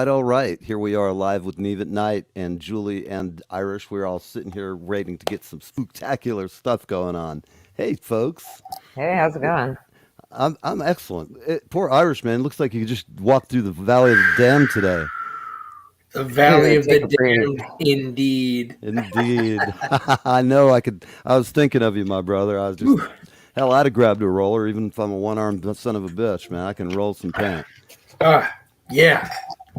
all right. Here we are live with Neve at Night and Julie and Irish. We're all sitting here waiting to get some spectacular stuff going on. Hey, folks. Hey, how's it going? I'm excellent. Poor Irish man. Looks like he just walked through the Valley of the Damned today. The Valley of Take the a breathe. Damned, indeed. Indeed. I know. I was thinking of you, my brother. I was just. Hell, I'd have grabbed a roller, even if I'm a one-armed son of a bitch, man. I can roll some paint. Yeah.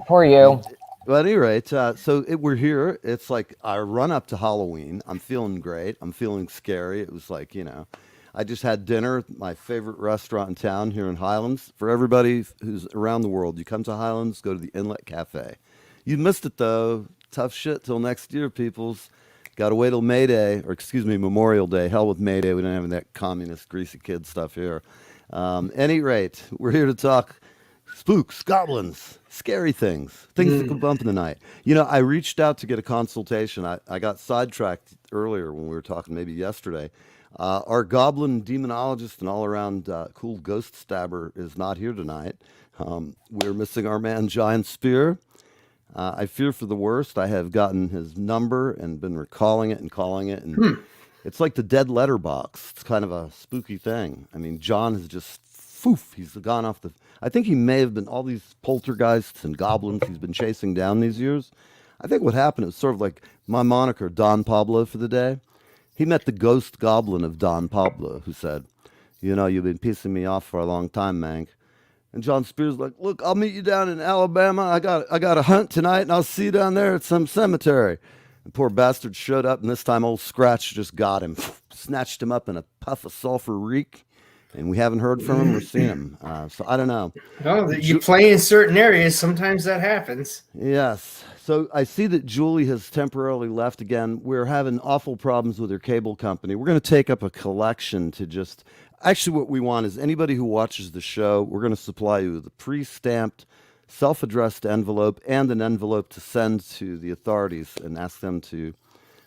For you. But at any rate, we're here. It's like our run up to Halloween. I'm feeling great. I'm feeling scary. It was like, I just had dinner at my favorite restaurant in town here in Highlands. For everybody who's around the world, you come to Highlands, go to the Inlet Cafe. You missed it, though. Tough shit till next year, peoples. Got to wait till May Day, or excuse me, Memorial Day. Hell with May Day. We don't have that communist, greasy kid stuff here. Any rate, we're here to talk spooks, goblins, scary things that can bump in the night. I reached out to get a consultation. I got sidetracked earlier when we were talking, maybe yesterday. Our goblin demonologist and all-around cool ghost stabber is not here tonight. We're missing our man, Giant Spear. I fear for the worst. I have gotten his number and been recalling it and calling it. And it's like the dead letterbox. It's kind of a spooky thing. I mean, John has just, he's gone off the... I think he may have been all these poltergeists and goblins he's been chasing down these years. I think what happened is sort of like my moniker, Don Pablo, for the day. He met the ghost goblin of Don Pablo, who said, you've been pissing me off for a long time, Mank. And John Spears like, look, I'll meet you down in Alabama. I got a hunt tonight, and I'll see you down there at some cemetery. And poor bastard showed up, and this time old Scratch just got him, snatched him up in a puff of sulfur reek, and we haven't heard from him or seen him. So I don't know. Well, you play in certain areas. Sometimes that happens. Yes. So I see that Julie has temporarily left again. We're having awful problems with her cable company. We're going to take up a collection to just... Actually, what we want is anybody who watches the show, we're going to supply you with a pre-stamped, self-addressed envelope and an envelope to send to the authorities and ask them to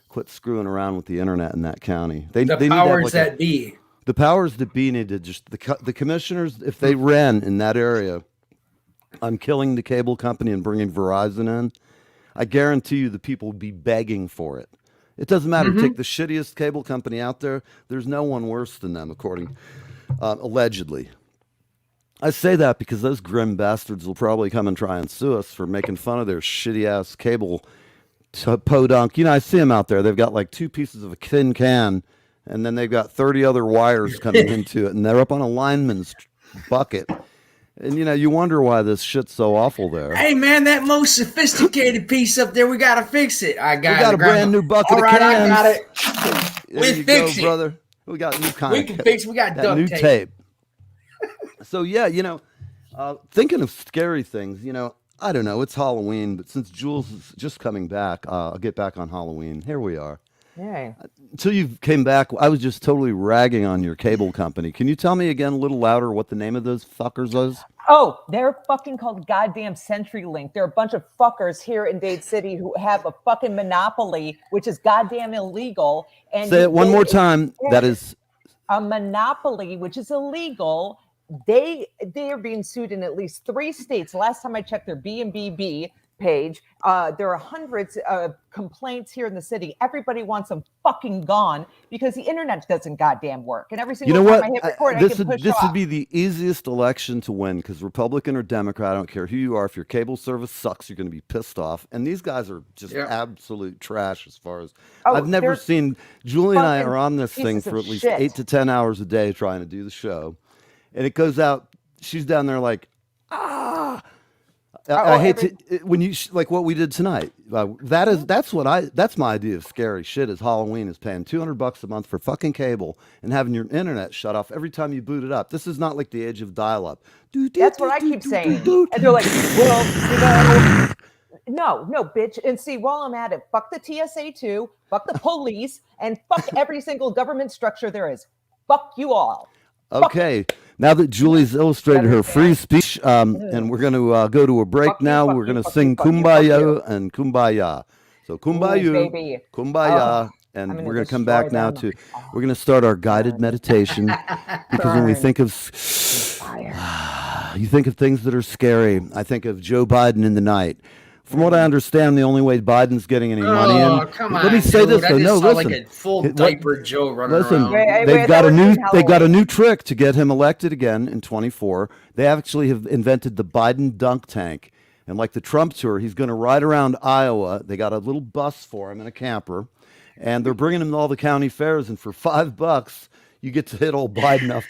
quit screwing around with the internet in that county. They powers need to have like that be. The powers that be need to just... The commissioners, if they ran in that area, I'm killing the cable company and bringing Verizon in, I guarantee you the people would be begging for it. It doesn't matter. Take the shittiest cable company out there. There's no one worse than them, allegedly. I say that because those grim bastards will probably come and try and sue us for making fun of their shitty-ass cable podunk. I see them out there. They've got like 2 pieces of a tin can, and then they've got 30 other wires coming into it, and they're up on a lineman's bucket. And, you wonder why this shit's so awful there. Hey, man, that most sophisticated piece up there, we got to fix it. We got a brand new bucket All of right, cans. I got it. We fix it, brother. We got new kind We can fix it. We got duct new tape. tape. So, yeah, thinking of scary things, I don't know. It's Halloween, but since Jules is just coming back, I'll get back on Halloween. Here we are. Yay. Until you came back, I was just totally ragging on your cable company. Can you tell me again a little louder what the name of those fuckers is? Oh, they're fucking called goddamn CenturyLink. They're a bunch of fuckers here in Dade City who have a fucking monopoly, which is goddamn illegal. And say it one more time. That is a monopoly, which is illegal. They are being sued in at least 3 states. Last time I checked their BMBB page, there are hundreds of complaints here in the city. Everybody wants them fucking gone because the internet doesn't goddamn work. And every single time I hit record, this off. would be the easiest election to win because Republican or Democrat, I don't care who you are. If your cable service sucks, you're going to be pissed off. And these guys are just absolute trash as far as I've never seen. Julie and I are on this thing for at least 8 to 10 hours a day trying to do the show. And it goes out. She's down there like, I hate to when you like what we did tonight. That's my idea of scary shit. Is Halloween is paying $200 a month for fucking cable and having your internet shut off every time you boot it up. This is not like the age of dial-up. That's what I keep saying. And they're like, well, no, bitch. And see, while I'm at it, fuck the TSA too, fuck the police, and fuck every single government structure there is. Fuck you all. Okay. Now that Julie's illustrated her free speech, and we're going to go to a break now. We're going to sing Kumbaya and Kumbaya. So Kumbaya, Kumbaya, and we're going to come back now to, we're going to start our guided meditation because when we think of You think of things that are scary. I think of Joe Biden in the night. From what I understand, the only way Biden's getting any money in. Oh, come Let me on, say dude. this I though. just No, saw listen. like a full What- diaper Joe running Listen, around. Wait, they've that got a was new in they got a Halloween. new trick to get him elected again in 24. They actually have invented the Biden dunk tank. And like the Trump tour, he's going to ride around Iowa. They got a little bus for him in a camper, and they're bringing him to all the county fairs. And for $5, you get to hit old Biden up.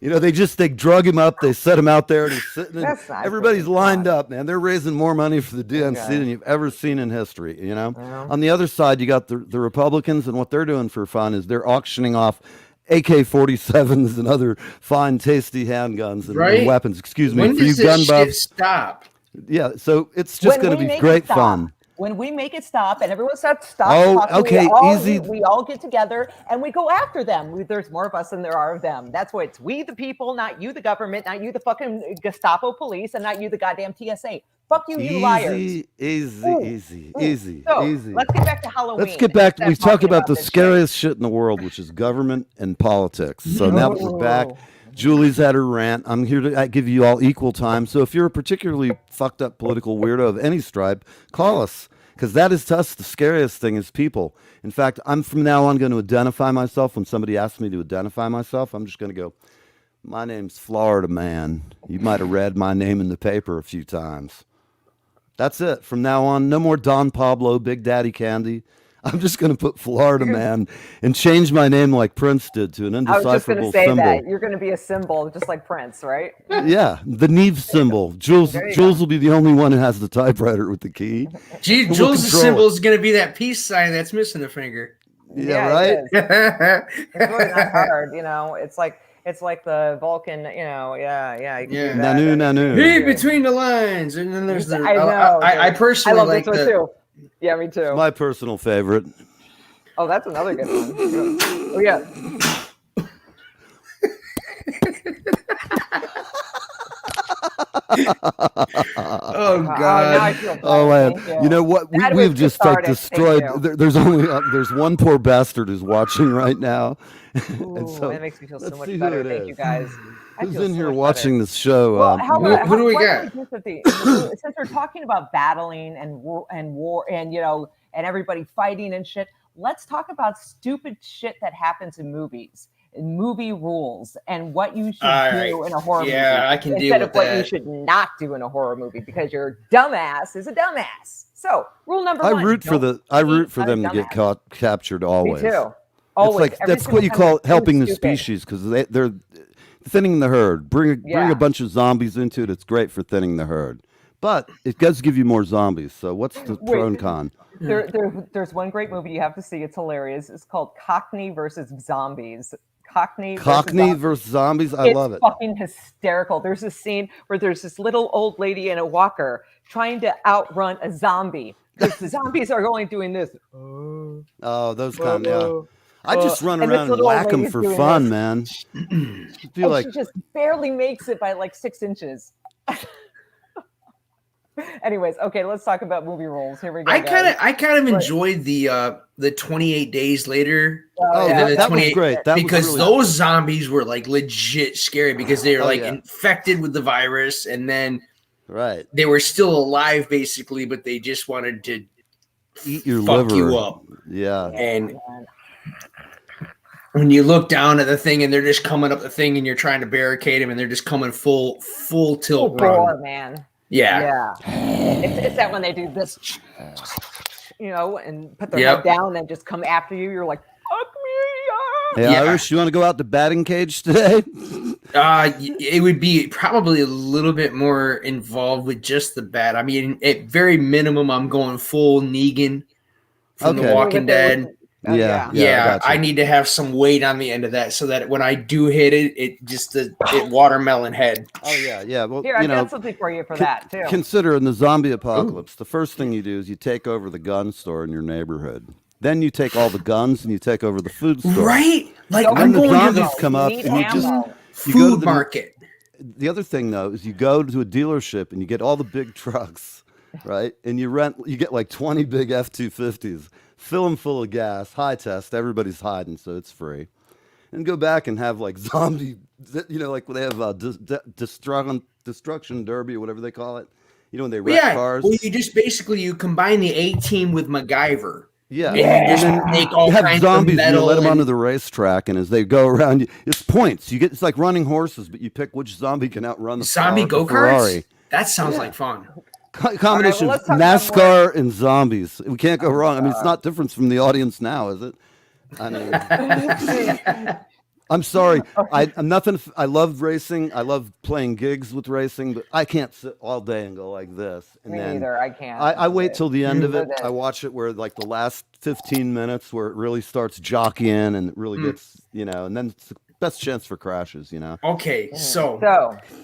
They drug him up. They set him out there, and he's sitting. That's not Everybody's good. lined up, man. They're raising more money for the DNC Okay. than you've ever seen in history. Yeah. On the other side, you got the Republicans, and what they're doing for fun is they're auctioning off AK-47s and other fine, tasty handguns and Right? weapons. Excuse me, When for you does gun this shit buffs. stop? Yeah, so it's just When going we to be make it great stop. fun. When we make it stop and everyone stops Oh, talking, okay, easy. we all get together and we go after them. There's more of us than there are of them. That's why it's we the people, not you the government, not you the fucking Gestapo police, and not you the goddamn TSA. Fuck you, you liars. Easy, Ooh, easy. Let's get back to Halloween. Let's get back. instead of We talk talking about the this shit. scariest shit in the world, which is government and politics. So now that we're back, Ooh. Julie's had her rant. I'm here to give you all equal time. So if you're a particularly fucked up political weirdo of any stripe, call us. Because that is to us the scariest thing is people. In fact, I'm from now on going to identify myself. When somebody asks me to identify myself, I'm just going to go, my name's Florida Man. You might have read my name in the paper a few times. That's it. From now on, no more Don Pablo, Big Daddy Candy. I'm just going to put Florida Man and change my name like Prince did to an I was just going indecipherable to say symbol. that. You're going to be a symbol, just like Prince, right? Yeah, the Neve symbol. Jules There you Jules will be the only one who has the typewriter with the key. Gee, We'll Jules' control symbol it. is going to be that peace sign that's missing a finger. Yeah, it right? is. It's really not hard, It's like the Vulcan, yeah. You can Yeah. do that. Nanu, nanu. Read between the lines, and then there's the. I know. I dude. personally I love like this one the. too. Yeah, me too. My personal favorite. Oh, that's another good one. Oh yeah. Oh Now I God! feel better. Oh man, Thank you know what? That We've was just like cathartic. Thank destroyed. you. There's one poor bastard who's watching right now, Ooh, and so that makes me feel so let's much see who better. it Thank you is. guys. I Who's feel in so here much watching better. this show? Well, how who about do we why got? don't do something? Since we're talking about battling and war and and everybody fighting and shit, let's talk about stupid shit that happens in movies. And movie rules and what you should All do right. in a horror movie. Yeah, I can deal instead with of what you that. should not do in a horror movie because your dumbass is a dumbass. So rule number I one. root for don't I be root for a them to get dumbass. captured Me always. too. Always. It's like Every that's single what you time call it's so helping the stupid. species because they're thinning the herd. Bring Yeah. a bunch of zombies into it. It's great for thinning the herd, but it does give you more zombies. So what's the pro and con? There's one great movie you have to see. It's hilarious. It's called Cockney versus Zombies. Cockney Versus zombies. I it's love it. fucking hysterical. There's a scene where there's this little old lady in a walker trying to outrun a zombie. Because the zombies are only doing this. Oh, those kind. Yeah. I just run and this around and little old whack them lady's for doing fun, this. man. I feel And like she just barely makes it by like 6 inches. Anyways, okay, let's talk about movie rules. Here we go. I kind of Right. enjoyed the 28 days later. oh, yeah. the that was 28 great. That because was really, those zombies were like legit scary because they were Oh, like yeah. infected with the virus and then right. they were still alive basically, but they just wanted to Eat your fuck liver. you up. Yeah. And when you look down at the thing and they're just coming up the thing and you're trying to barricade them and they're just coming full Full tilt bore, run. man. Yeah. It's that when they do this, and put their Yep. head down and just come after you. You're like, fuck me. Hey, Yeah. Irish, you want to go out to batting cage today? It would be probably a little bit more involved with just the bat. I mean, at very minimum, I'm going full Negan from Okay. The Walking Dead. Oh, Yeah. Yeah, gotcha. I need to have some weight on the end of that so that when I do hit it, it watermelon head. Oh yeah. Well, Here, I've got something for you for that too. Consider in the zombie apocalypse, the first thing you do is you take over the gun store in your neighborhood. Then you take all the guns and you take over the food store. Right? Like Don't I'm When the going to zombies the come up need and you just ammo. you go to food the market. The other thing though is you go to a dealership and you get all the big trucks, right? And you get like 20 big F-250s, fill them full of gas, high test, everybody's hiding, so it's free. and go back and have like zombie, like when they have destruction derby or whatever they call it. When they wreck cars. Well, you combine the A Team with MacGyver. Yeah, and you just make all have kinds zombies. of metal You let them onto the racetrack, and as they go around, it's points. It's like running horses, but you pick which zombie can outrun the zombie go karts. That sounds like fun. Combination of NASCAR and zombies. We can't go wrong. I mean, it's not different from the audience now, is it? I mean, I'm sorry. I'm nothing. I love racing. I love playing gigs with racing, but I can't sit all day and go like this. And Me then neither. I can't. I wait till the end of it. it. I watch it where like the last 15 minutes where it really starts jockeying and it really gets, and then it's the best chance for crashes, Okay, so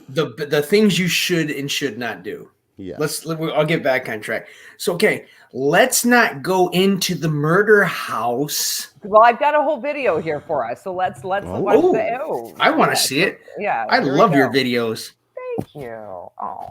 the things you should and should not do. Yeah. I'll get back on track. So, okay, let's not go into the murder house. Well, I've got a whole video here for us, so let's watch the. Oh, I want to see it. Yeah, I love your videos. Thank you. Oh.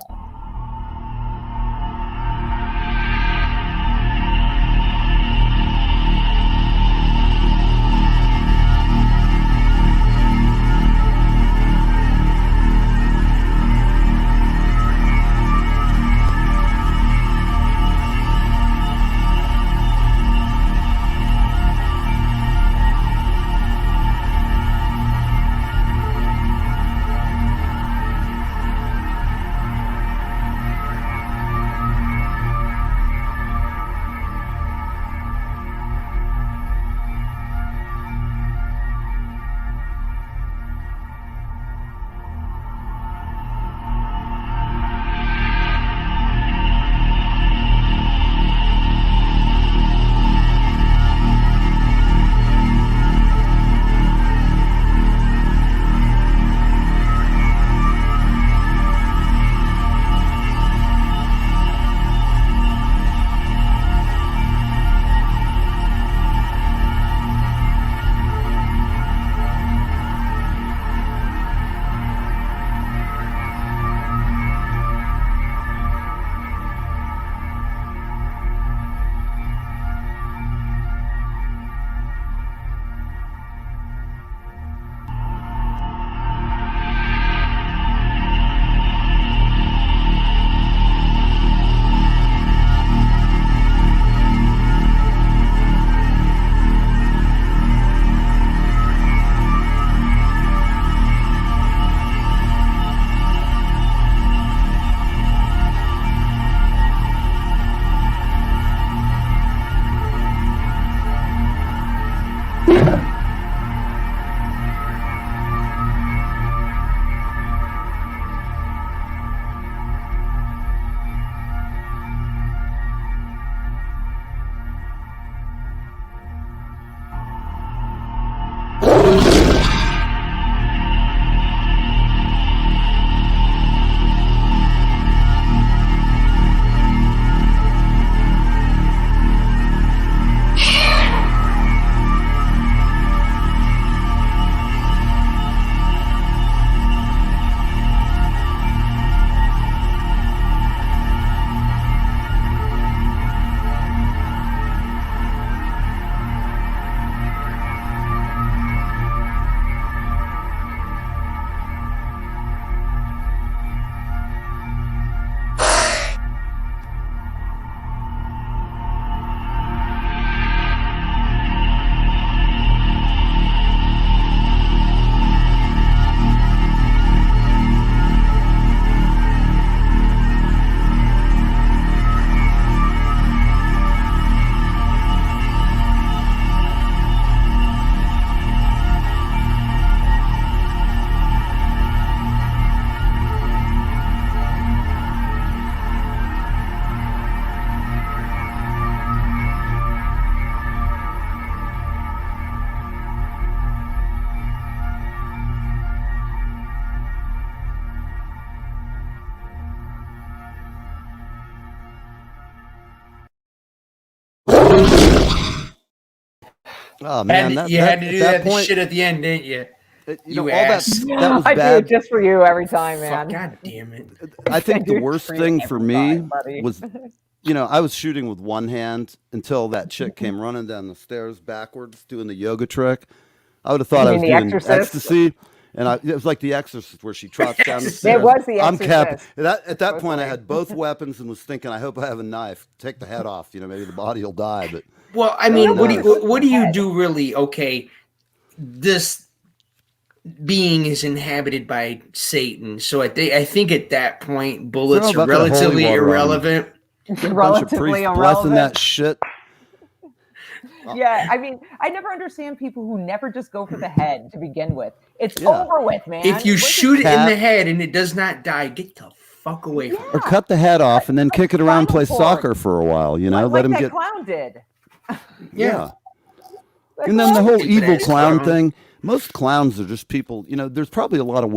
Oh man, you had to do that point, shit at the end, didn't you? All that was I bad. do it just for you every time, man. God damn it! I think the worst thing for me was, I was shooting with one hand until that chick came running down the stairs backwards doing the yoga trick. I would have thought You I was mean The doing Exorcist? ecstasy, and it was like The Exorcist where she trots down the It stairs. was The I'm capping. Exorcist. At that point, I Totally. had both weapons and was thinking, I hope I have a knife. Take the head off. Maybe the body will die. But Well, I No, mean, no, what do you head. do really? Okay, this being is inhabited by Satan, so I think at that point, bullets Throw are a bucket of holy relatively water on 'em. irrelevant. Get a bunch of Relatively priests blessing irrelevant. that shit. Yeah, I mean, I never understand people who never just go for the head to begin with. It's Yeah. over with, man. If you What's shoot it in cat? the head and it does not die, get the fuck away from Or it. cut the head off and then kick it around, play spinal cord. soccer for a while. like Let him that get. clown did. Yeah. That And then the clown whole Stupid evil ass clown clown. thing. Most clowns are just people. There's probably a lot of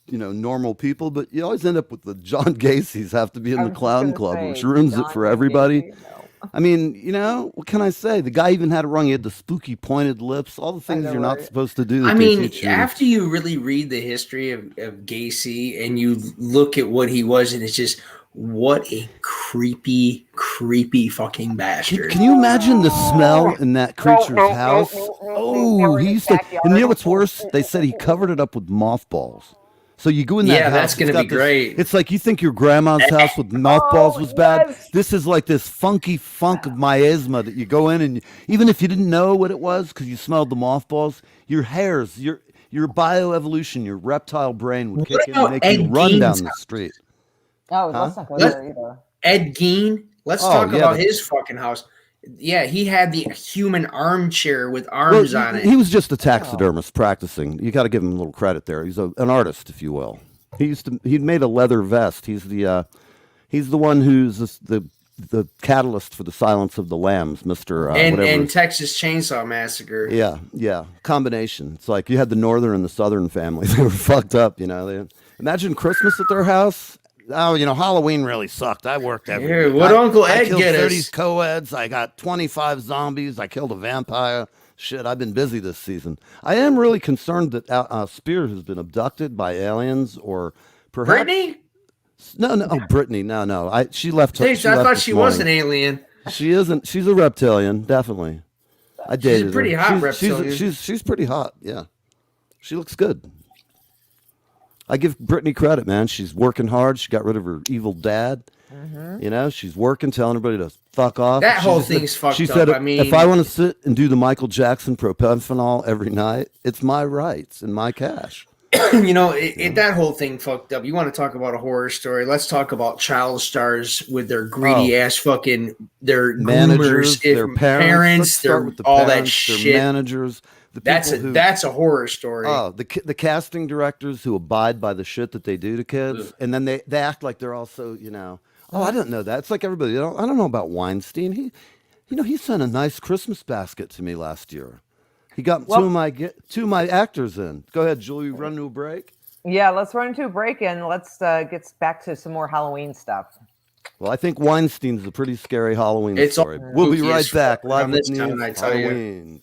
normal people, but you always end up with the John Gacy's have to be in I the was just clown gonna club, say, which ruins it John for Wayne everybody. Gacy, no. I mean, what can I say? The guy even had it wrong. He had the spooky pointed lips, all the things know, you're not right? supposed to do. that I they mean, teach you. after you really read the history of Gacy and you look at what he was, and it's just what a creepy fucking bastard. Can you imagine the smell in that creature's no, house? no, they Oh, were in he his used to. backyard. And you know what's worse? They said he covered it up with mothballs. So you go in that Yeah, house. that's it's gonna got be great. It's like you think your grandma's house with mothballs was bad. yes. This is like this funky funk of miasma that you go in and even if you didn't know what it was because you smelled the mothballs, your hairs, your bioevolution, your reptile brain would kick What in and about make you Ed run down Gein's the street. Oh, Huh? let's not go Let- there either. Ed Gein, let's Oh, talk yeah, about but- his fucking house. Yeah, he had the human armchair with Well, arms on it. he was just a taxidermist practicing. You got to give him a little credit there. He's an artist, if you will. He'd made a leather vest. He's the one who's the catalyst for the Silence of the Lambs, Mister. and Texas Chainsaw Massacre. Yeah, combination. It's like you had the northern and the southern family. They were fucked up. Imagine Christmas at their house. Oh, Halloween really sucked. I worked every Here, week. what Uncle I Ed killed get 30 us? co-eds. I got 25 zombies. I killed a vampire. Shit, I've been busy this season. I am really concerned that Spear has been abducted by aliens or perhaps. Brittany? No. Oh, Brittany. No. She left. Hey, she I left thought this she was an morning. alien. She isn't. She's a reptilian, definitely. I dated pretty her. hot she's reptilian. She's pretty hot. Yeah, she looks good. I give Brittany credit, man. She's working hard. She got rid of her evil dad. She's working, telling everybody to fuck off. That whole She said- thing's fucked She up. said, I mean- if I want to sit and do the Michael Jackson propofenol every night, it's my rights and my cash. That whole thing fucked up. You want to talk about a horror story? Let's talk about child stars with their greedy ass fucking their Managers, groomers, their parents. Let's their start with the all that parents, shit. Their managers. The That's people who, that's a horror story. Oh, the casting directors who abide by the shit that they do to kids, Ugh. and then they act like they're also, oh, I didn't know that. It's like everybody. I don't know about Weinstein. He sent a nice Christmas basket to me last year. He got two of my actors in. Go ahead, Julie. Run to a break. Yeah, let's run into a break and let's get back to some more Halloween stuff. Well, I think Weinstein's a pretty scary Halloween It's all story. We'll be spooky right as back. fuck Live on with this town, news I tell you. Halloween.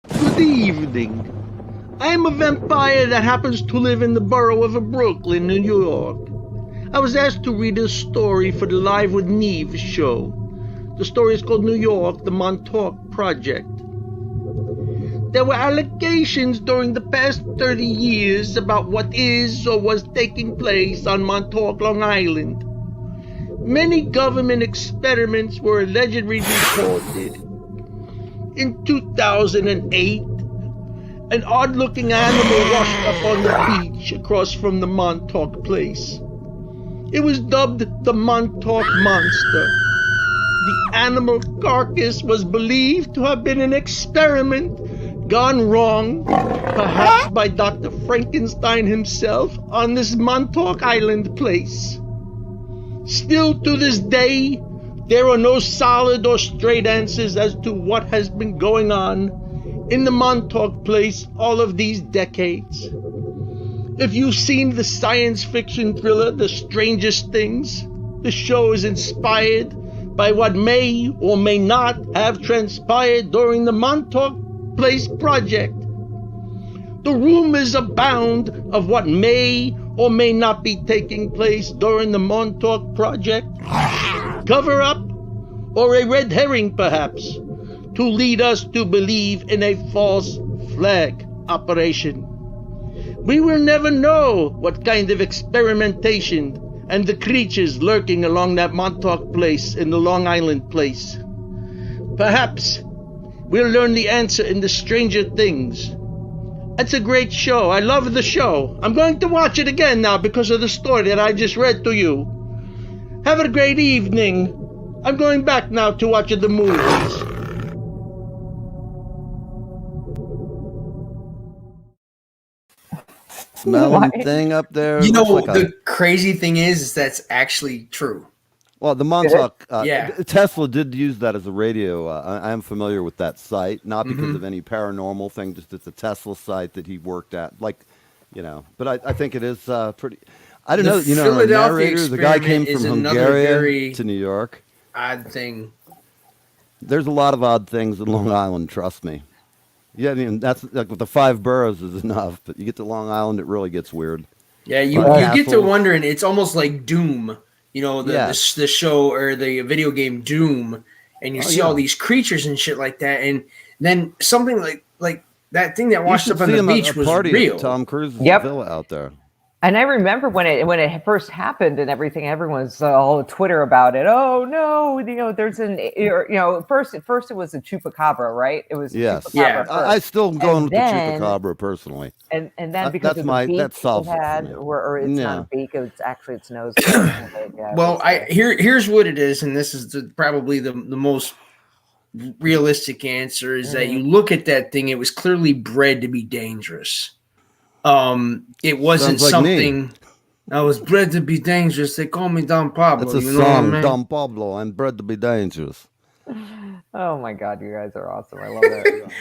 Good evening. I am a vampire that happens to live in the borough of Brooklyn, New York. I was asked to read a story for the Live with Neve show. The story is called New York, the Montauk Project. There were allegations during the past 30 years about what is or was taking place on Montauk, Long Island. Many government experiments were allegedly reported. In 2008, an odd-looking animal washed up on the beach across from the Montauk place. It was dubbed the Montauk Monster. The animal carcass was believed to have been an experiment gone wrong, perhaps by Dr. Frankenstein himself, on this Montauk Island place. Still to this day, There are no solid or straight answers as to what has been going on in the Montauk place all of these decades. If you've seen the science fiction thriller The Strangest Things, the show is inspired by what may or may not have transpired during the Montauk Place project. The rumors abound of what may or may not be taking place during the Montauk project. Cover up, or a red herring perhaps, to lead us to believe in a false flag operation. We will never know what kind of experimentation and the creatures lurking along that Montauk place in the Long Island place. Perhaps we'll learn the answer in the Stranger Things. That's a great show. I love the show. I'm going to watch it again now because of the story that I just read to you. Have a great evening. I'm going back now to watch the movies. Smelling thing up there. You know, looks like the crazy thing is that's actually true. well, the Montauk, Yeah. Tesla did use that as a radio. I am familiar with that site, not because of any paranormal thing, just it's a Tesla site that he worked at. Like, but I think it is pretty. I don't know. The Our Philadelphia narrator, the guy came experiment from is another Hungary very- to New York. Odd thing. There's a lot of odd things in Long Island. Trust me. Yeah, I mean that's like with the 5 boroughs is enough, but you get to Long Island, it really gets weird. Yeah, you Right. get to Assholes. wondering. It's almost like Doom. The Yes. the show or the video game Doom, and you see yeah. all these creatures and shit like that, and then something like that thing that You washed should up on see the him at beach a was party real. at Tom Cruise's Yep. villa out there. And I remember when it first happened and everything, everyone was all Twitter about it. Oh no, there's first it was a chupacabra, right? It was Yes. chupacabra Yeah. first. I still going with then- the chupacabra personally. and then That- because that's of my- the beak that solves it it for had, me. or it's Yeah. not a beak, it's actually its nose. Well, here's what it is, and this is probably the most realistic answer is that you look at that thing; it was clearly bred to be dangerous. It wasn't Sounds like me. something. I was bred to be dangerous. They call me Don Pablo. That's a you know what I song, mean? Don Pablo. I'm bred to be dangerous. Oh my god, you guys are awesome! I love that.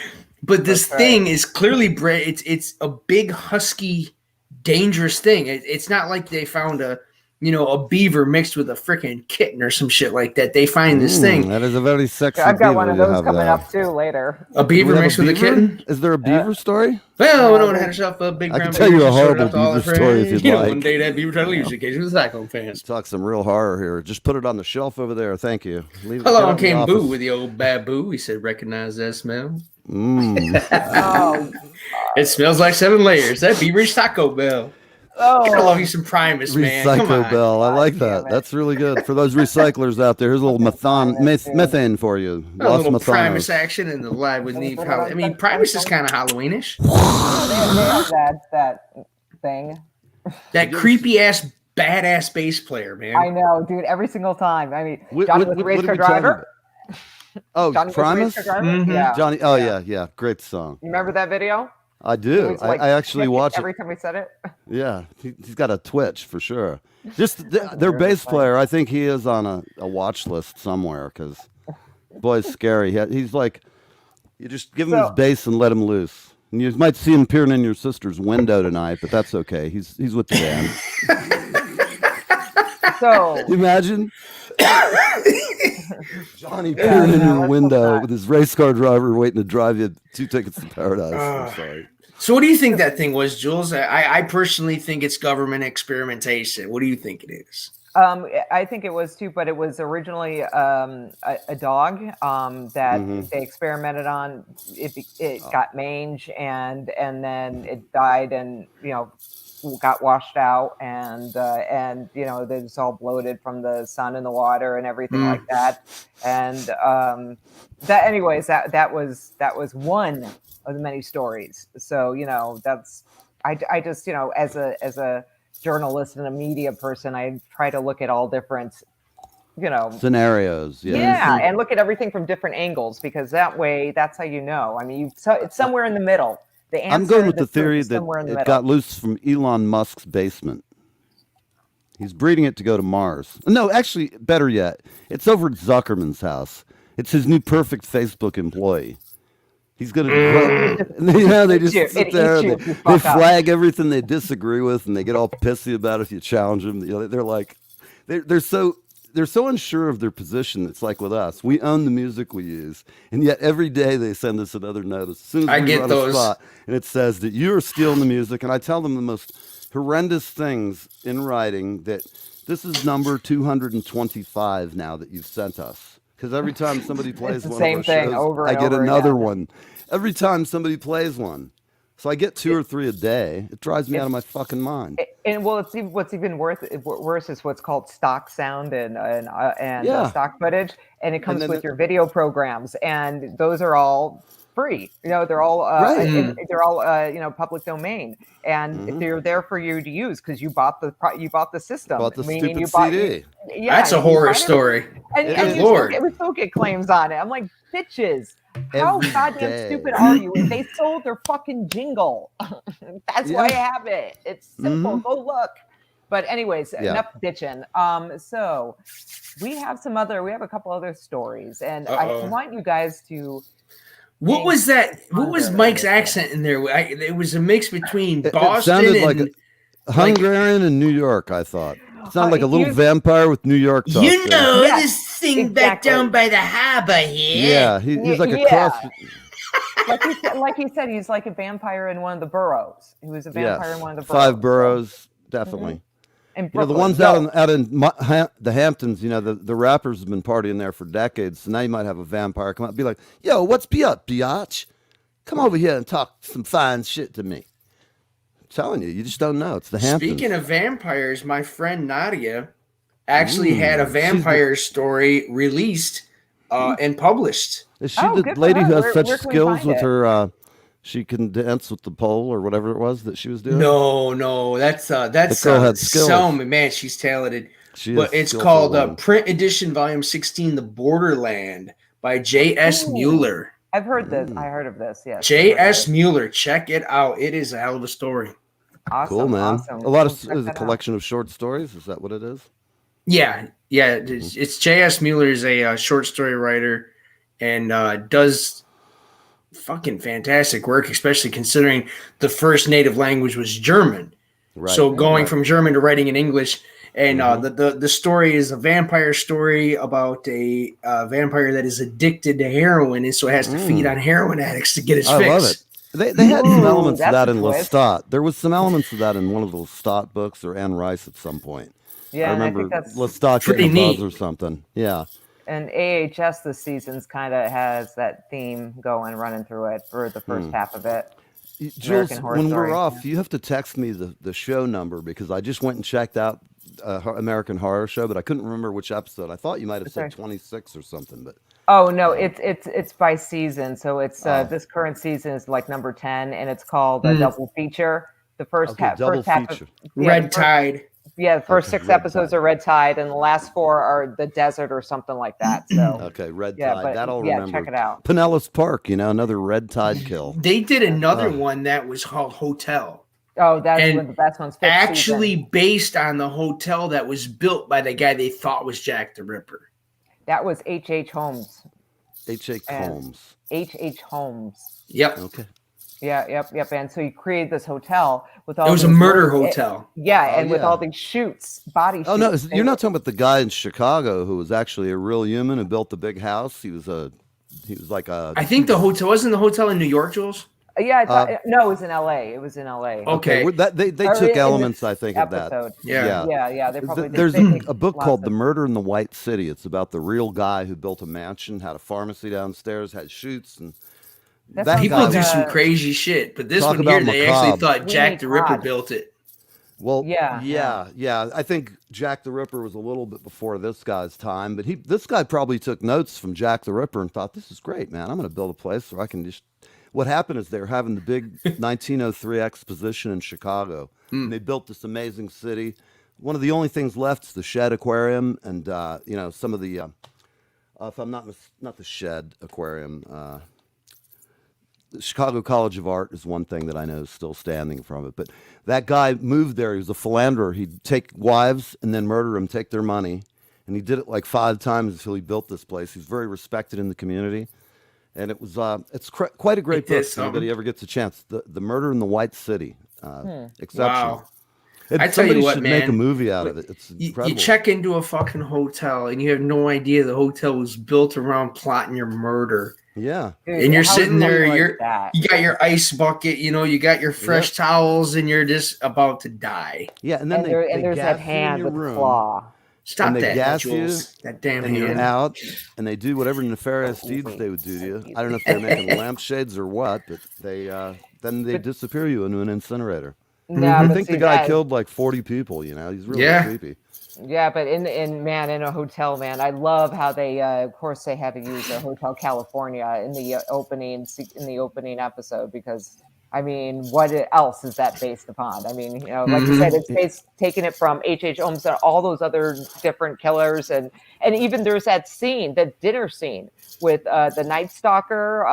But this That's thing is clearly bred. It's a big, husky, dangerous thing. It's not like they found a beaver mixed with a freaking kitten or some shit like that. They find this thing, That is a very sexy I've got beaver one of you those have coming there. up too later. a Do we beaver have mixed with a beaver? kitten. Is there a beaver story? Well, Yeah, no one they- had herself a big I brown can tell beaver. you a She showed horrible up to all her beaver story if friends. you'd One like. day that beaver tried to leave us occasion with Cyclone fans. Talk some real horror here. Just put it on the shelf over there. Thank you. Leave it- Along get out in came the Boo office. with the old baboo. He said, "Recognize that smell? Oh, It smells like 7 layers. That beaver's Taco Bell. I oh, love you some Primus, man. Come Recycle on. Bell. I like damn that. it. That's really good. For those recyclers out there, here's a little methane for you. A Lost little Primus methanos. action and the live with Neve. I mean, Primus is kind of Halloweenish. they have that thing. That creepy ass, badass bass player, man. I know, dude. Every single time. I mean, What- Johnny what- was a what race are car we talking driver. Oh, Johnny was a race Primus? car driver. Mhm. Yeah. Johnny. Oh, yeah. Great song. You remember that video? I It do. was like I actually twitching watch it. every time we said it. Yeah, he's got a twitch for sure. Just their really bass funny. player, I think he is on a watch list somewhere because, boy, it's scary. He's like, you just give him his So- bass and let him loose. And you might see him peering in your sister's window tonight, but that's okay. He's with the band. So You imagine Johnny peering in no, your let's window not. with his race car driver waiting to drive you 2 tickets to paradise. Ah. I'm sorry. So, what do you think that thing was, Jules? I personally think it's government experimentation. What do you think it is? I think it was too, but it was originally a dog that Mhm. they experimented on. It got mange and then it died and got washed out and it's all bloated from the sun and the water and everything like that. And that was one of the many stories. So that's I just as a journalist and a media person, I try to look at all different Scenarios. Yeah. and look at everything from different angles because that way that's how I mean it's somewhere in the middle. The answer I'm going with to the theory truth is that somewhere in the it middle. got loose from Elon Musk's basement. He's breeding it to go to Mars. No, actually, better yet, it's over at Zuckerman's house. It's his new perfect Facebook employee. He's gonna, they just sit there. They flag everything they disagree with, and they get all pissy about it if you challenge them. They're like, they're so unsure of their position. It's like with us, we own the music we use, and yet every day they send us another notice. As soon as we run a spot, and it says that you are stealing the music, and I tell them the most horrendous things in writing. That this is number 225 now that you've sent us. Because every time somebody plays one of our shows, I get another one. Every time somebody plays one. So I get 2 or 3 a day. It drives me out of my fucking mind. And well, what's even worse is what's called stock sound and stock footage. And it comes with your video programs. And those are all free. They're all they're all public domain. And they're there for you to use because you bought the system. Bought the stupid CD. That's a horror story. And Lord. We still get claims on it. I'm like, bitches, how goddamn stupid are you? They sold their fucking jingle. That's why I have it. It's simple. Go look. But anyways, enough bitching. So we have a couple other stories, and I want you guys to. What was that? What was Mike's accent in there? It was a mix between Boston it sounded and like Hungarian and New York. I thought it sounded like a little vampire with New York talk. This thing back down by the harbor here. Yeah, he's like a cross. like he said, he's like a vampire in one of the boroughs. He was a vampire in one of the boroughs. 5 boroughs, definitely. And the ones out in the Hamptons, the rappers have been partying there for decades. So now you might have a vampire come out and be like, "Yo, what's up, biatch? Come over here and talk some fine shit to me." I'm telling you, you just don't know. It's the Hamptons. Speaking of vampires, my friend Nadia actually had a vampire story released and published. Is she the lady who has such skills with her? She can dance with the pole or whatever it was that she was doing. No, that's Selma. Man, she's talented. But it's called Print Edition Volume 16, The Borderland by J.S. Mueller. I've heard this. I heard of this. Yes. J.S. Mueller. Check it out. It is a hell of a story. Awesome. Cool, man. Awesome. A lot of is a collection of short stories. Is that what it is? Yeah. It's J.S. Mueller is a short story writer and does fucking fantastic work, especially considering the first native language was German. Right. So going from German to writing in English, and the story is a vampire story about a vampire that is addicted to heroin, and so has to feed on heroin addicts to get his fix. I love it. They had some elements of that in Lestat. There was some elements of that in one of the Lestat books or Anne Rice at some point. Yeah, I remember Lestat getting a buzz or something. Yeah. And AHS this season's kind of has that theme running through it for the first half of it. Jules, when we're off, you have to text me the show number because I just went and checked out American Horror Show, but I couldn't remember which episode. I thought you might have said 26 or something, but oh no, it's by season. So it's this current season is like number 10, and it's called a double feature. The first half, Red Tide. Yeah, the first 6 episodes are Red Tide, and the last 4 are the desert or something like that. So okay, Red Tide. That'll remember. Check it out. Pinellas Park, another Red Tide kill. They did another one that was called Hotel. Oh, that's one of the best ones. Actually, based on the hotel that was built by the guy they thought was Jack the Ripper. That was H.H. Holmes. H.H. Holmes. H.H. Holmes. Yep. Okay. Yeah, yep. And so he created this hotel with all. It was a murder hotel. With all these body shoots. Oh no, you're not talking about the guy in Chicago who was actually a real human who built the big house. He was like a. I think the hotel wasn't the hotel in New York, Jules. Yeah, no, it was in L.A. It was in L.A. Okay, they took elements, I think, of that. Yeah. They probably there's a book called The Murder in the White City. It's about the real guy who built a mansion, had a pharmacy downstairs, had shoots, and people do some crazy shit. But this one here, they actually thought Jack the Ripper built it. Well, yeah. I think Jack the Ripper was a little bit before this guy's time, but this guy probably took notes from Jack the Ripper and thought, "This is great, man. I'm going to build a place where I can just." What happened is they were having the big 1903 exposition in Chicago, and they built this amazing city. One of the only things left is the Shed Aquarium, and some of the, if I'm not the Shed Aquarium, the Chicago College of Art is one thing that I know is still standing from it. But that guy moved there. He was a philanderer. He'd take wives and then murder them, take their money. And he did it like 5 times until he built this place. He's very respected in the community. And it was quite a great It did book. If anybody something. ever gets a chance, the Murder in the White City, exceptional. Wow. And I tell you somebody what, should make a man. movie out of it. It's You incredible. check into a fucking hotel and you have no idea the hotel was built around plotting your murder. Yeah, Dude, And you're how sitting there, cool is that? you got your ice bucket, you got your fresh towels, and you're just about to die. yeah. And then And, they there's that gas you in hand your with the room, claw. Stop they that, gas Jules. That damn and you're hand. out, and they do whatever nefarious deeds they would do to you. I don't know if they're making lampshades or what, but then they disappear you into an incinerator. No, I but think see the guy that, killed like 40 people. He's really Yeah. creepy. yeah, but in a hotel, man, I love how they, of course, they had to use a Hotel California in the opening episode because, I mean, what else is that based upon? I mean, like you said, it's taking it from H.H. Holmes and all those other different killers, and even there's that scene, the dinner scene with the Night Stalker,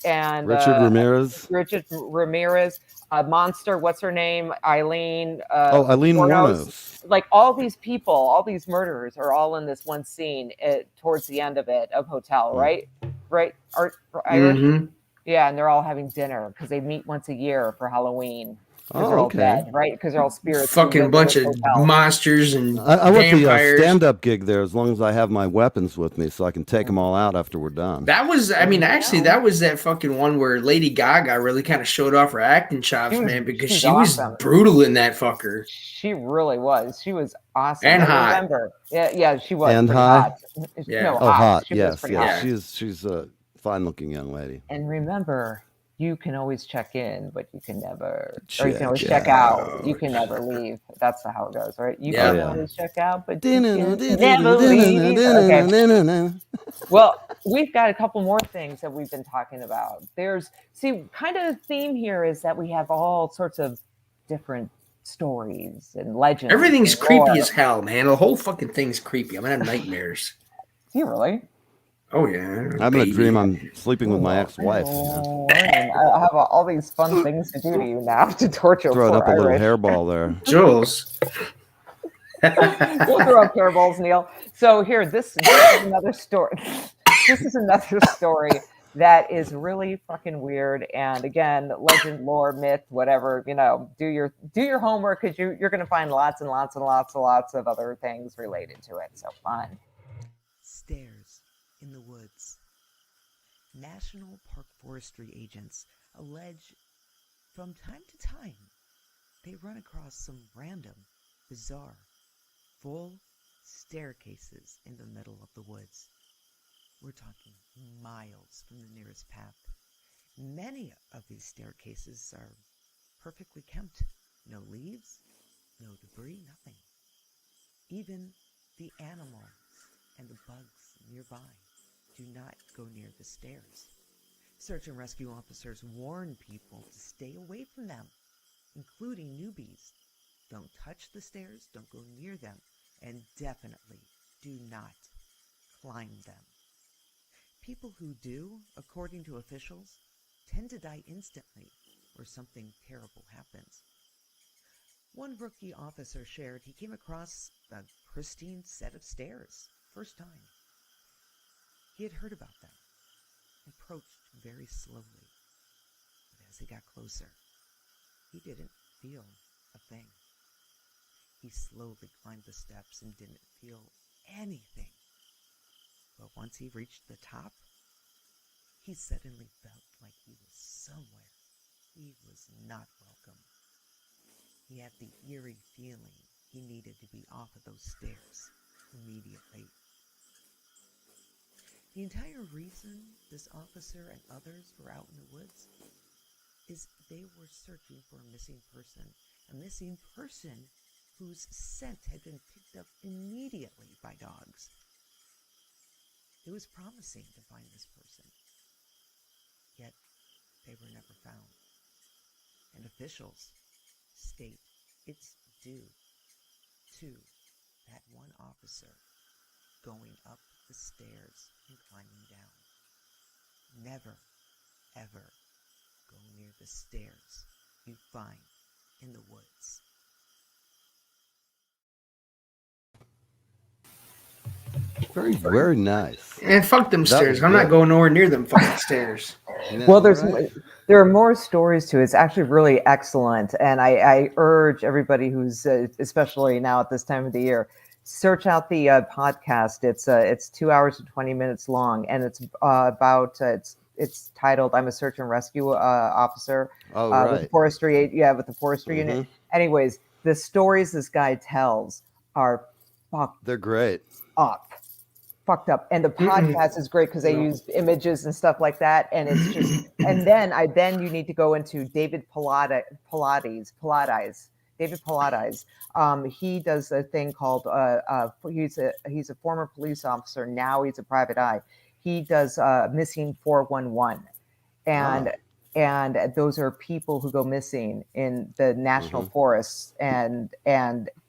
and Richard Ramirez. Richard Ramirez. Monster, what's her name? Eileen. Eileen Wuornos. Like all these people, all these murderers are all in this one scene towards the end of Hotel, right? Right, Irish? Mm-hmm. Yeah, and they're all having dinner because they meet once a year for Halloween. Because Oh, they're all okay. dead, right? Because they're all spirits. Fucking bunch of monsters and I work the vampires. stand-up gig there as long as I have my weapons with me, so I can take them all out after we're done. That was, I mean, actually, that was that fucking one where Lady Gaga really kind of showed off her acting chops, man, because she was awesome. brutal in that fucker. She really was. She was awesome. And I hot. remember. Yeah, she was. And pretty hot? Yeah. No, Oh, hot. She was Yes, pretty yes. hot. She's a fine-looking young lady. And remember, you can always check in, but you can never, or you Check can always check out. You can never leave. That's how it goes, right? You can always check out, but you can never leave. Okay. Well, we've got a couple more things that we've been talking about. Kind of the theme here is that we have all sorts of different stories and legends. Everything's and creepy lore. as hell, man. The whole fucking thing's creepy. I'm gonna have nightmares. You really? Oh, yeah. I'm gonna dream I'm sleeping with my ex-wife. Oh, I have all these fun things to do to you now to torture. Throw it up a little Irish. hairball there. Jules. We'll throw up hairballs, Neil. So here, this is another story. This is another story that is really fucking weird. And again, legend, lore, myth, whatever. Do your homework because you're going to find lots and lots and lots and lots of other things related to it. So fun. Stairs in the woods. National Park Forestry agents allege from time to time they run across some random, bizarre, full staircases in the middle of the woods. We're talking miles from the nearest path. Many of these staircases are perfectly kept. No leaves, no debris, nothing. Even the animals and the bugs nearby do not go near the stairs. Search and rescue officers warn people to stay away from them, including newbies. Don't touch the stairs, don't go near them, and definitely do not climb them. People who do, according to officials, tend to die instantly or something terrible happens. One rookie officer shared he came across a pristine set of stairs, first time. He had heard about them, approached very slowly, but as he got closer, he didn't feel a thing. He slowly climbed the steps and didn't feel anything. But once he reached the top, he suddenly felt like he was somewhere. He was not welcome. He had the eerie feeling he needed to be off of those stairs immediately. The entire reason this officer and others were out in the woods is they were searching for a missing person whose scent had been picked up immediately by dogs. It was promising to find this person, yet they were never found. And officials state it's due to that one officer going up the stairs and climbing down. Never ever go near the stairs you find in the woods. Very, very nice. And fuck them That stairs. was I'm not good. going nowhere near them fucking stairs. Yeah, Well, there's right? there are more stories to it. It's actually really excellent, and I urge everybody who's especially now at this time of the year, search out the podcast. It's 2 hours and 20 minutes long, and it's about it's titled "I'm a Search and Rescue Officer Oh, with the right. forestry with the forestry unit." Anyways, the stories this guy tells are fucked They're great. up. Fucked up, and the podcast is great because they use images and stuff like that, and it's just and then you need to go into David Pilates. David Pilates. He does a thing called he's a former police officer, now he's a private eye. He does missing 411, and those are people who go missing in the national forests and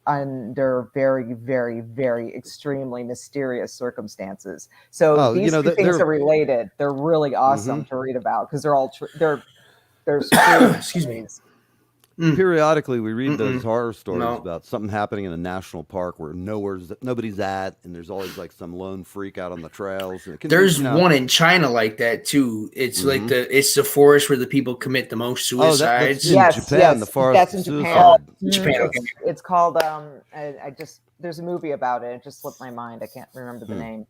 under very, very, very extremely mysterious circumstances. So these two things are related. They're really awesome to read about because they're all they're Excuse me. Periodically, we read those horror stories about something happening in a national park where nobody's at, and there's always like some lone freak out on the trails. And There's one in China like that too. It's like it's the forest where the people commit the most suicides. That's in Japan. The forest. That's in suicide. Japan. It's called. There's a movie about it. It just slipped my mind. I can't remember the name.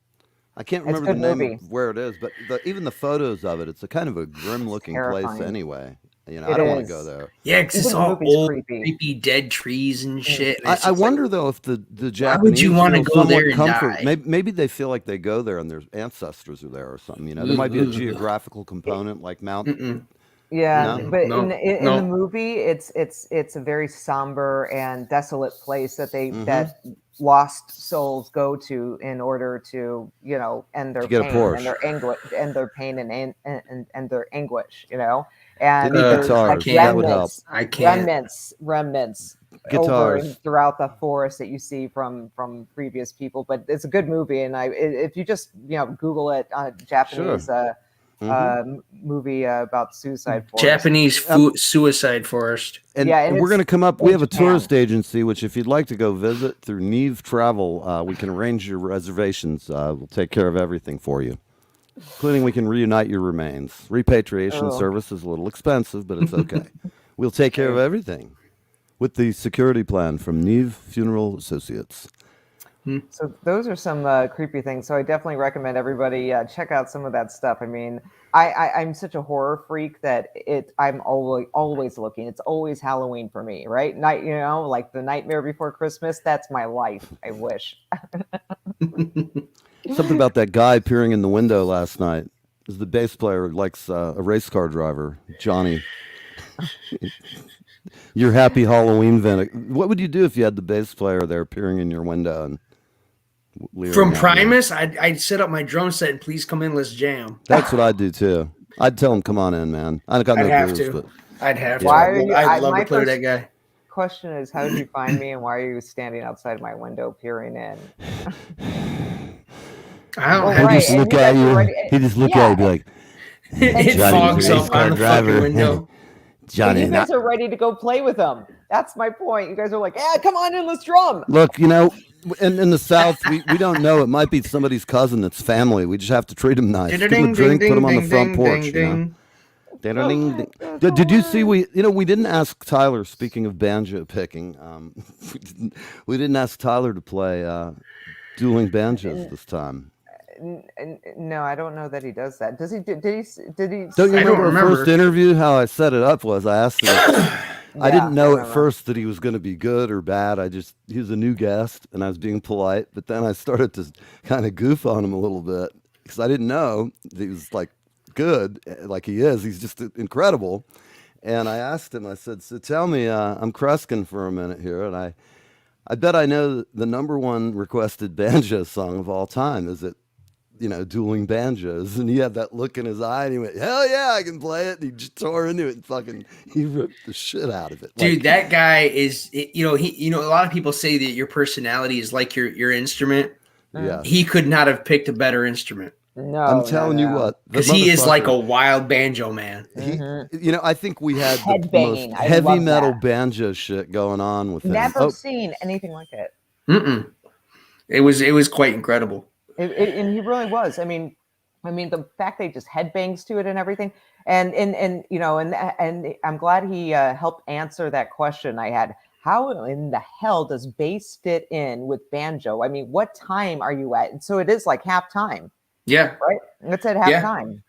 I can't remember the name of where it is, but even the photos of it, it's a kind of a grim-looking place anyway. You know, I don't want to go there. Yeah, because it's all old, creepy, dead trees and shit. I wonder though if the Japanese. Why would you want to go there and die? Maybe they feel like they go there and their ancestors are there or something. You know, there might be a geographical component like Mount. Yeah, but in the movie, it's a very somber and desolate place that that lost souls go to in order to end their pain and their anguish and their pain and their anguish, and there's like remnants over and throughout the forest that you see from previous people. But it's a good movie, and if you just Google it, Japanese. Movie about suicide forest. Japanese suicide forest. And we're going to come up. We have a tourist agency, which if you'd like to go visit through Neve Travel, we can arrange your reservations. We'll take care of everything for you, including we can reunite your remains. Repatriation service is a little expensive, but it's okay. We'll take care of everything with the security plan from Neve Funeral Associates. So those are some creepy things. So I definitely recommend everybody check out some of that stuff. I mean, I'm such a horror freak that I'm always looking. It's always Halloween for me, right? Night, like the Nightmare Before Christmas. That's my life. I wish. Something about that guy peering in the window last night. Is the bass player likes a race car driver, Johnny. Your happy Halloween event. What would you do if you had the bass player there peering in your window and from Primus? I'd set up my drum set and please come in, let's jam. That's what I'd do too. I'd tell him, come on in, man. I'd have to. I'd have to. I'd love to play with that guy. Question is, how did you find me, and why are you standing outside my window peering in? He just look at you. He just look at you, be like, it fogs up on the fucking window. Johnny, you guys are ready to go play with them. That's my point. You guys are like, yeah, come on in, let's drum. Look, in the South, we don't know. It might be somebody's cousin that's family. We just have to treat them nice. Give them a drink, put them on the front porch. Did you see we didn't ask Tyler, speaking of banjo picking, we didn't ask Tyler to play dueling banjos this time. No, I don't know that he does that. Does he? Did he? Don't you remember our first interview? How I set it up was I asked him. I didn't know at first that he was going to be good or bad. He was a new guest, and I was being polite. But then I started to kind of goof on him a little bit because I didn't know that he was like good, like he is. He's just incredible. And I asked him. I said, "So tell me, I'm Kruskin for a minute here, and I bet I know the number one requested banjo song of all time. Is it?" Dueling banjos, and he had that look in his eye, and he went, "Hell yeah, I can play it!" And he just tore into it, and he ripped the shit out of it. Dude, that guy is, a lot of people say that your personality is like your instrument. Yeah, he could not have picked a better instrument. I'm telling you what, the because he is like a motherfucker, wild banjo man. I think we had the most Headbanging. I heavy love metal that. banjo shit going on with him. Never seen anything like it. Mm-mm. It was quite incredible. And he really was. I mean, the fact they just headbangs to it and everything, and I'm glad he helped answer that question I had. How in the hell does bass fit in with banjo? I mean, what time are you at? And so it is like halftime, Yeah. right? It's at Yeah. halftime.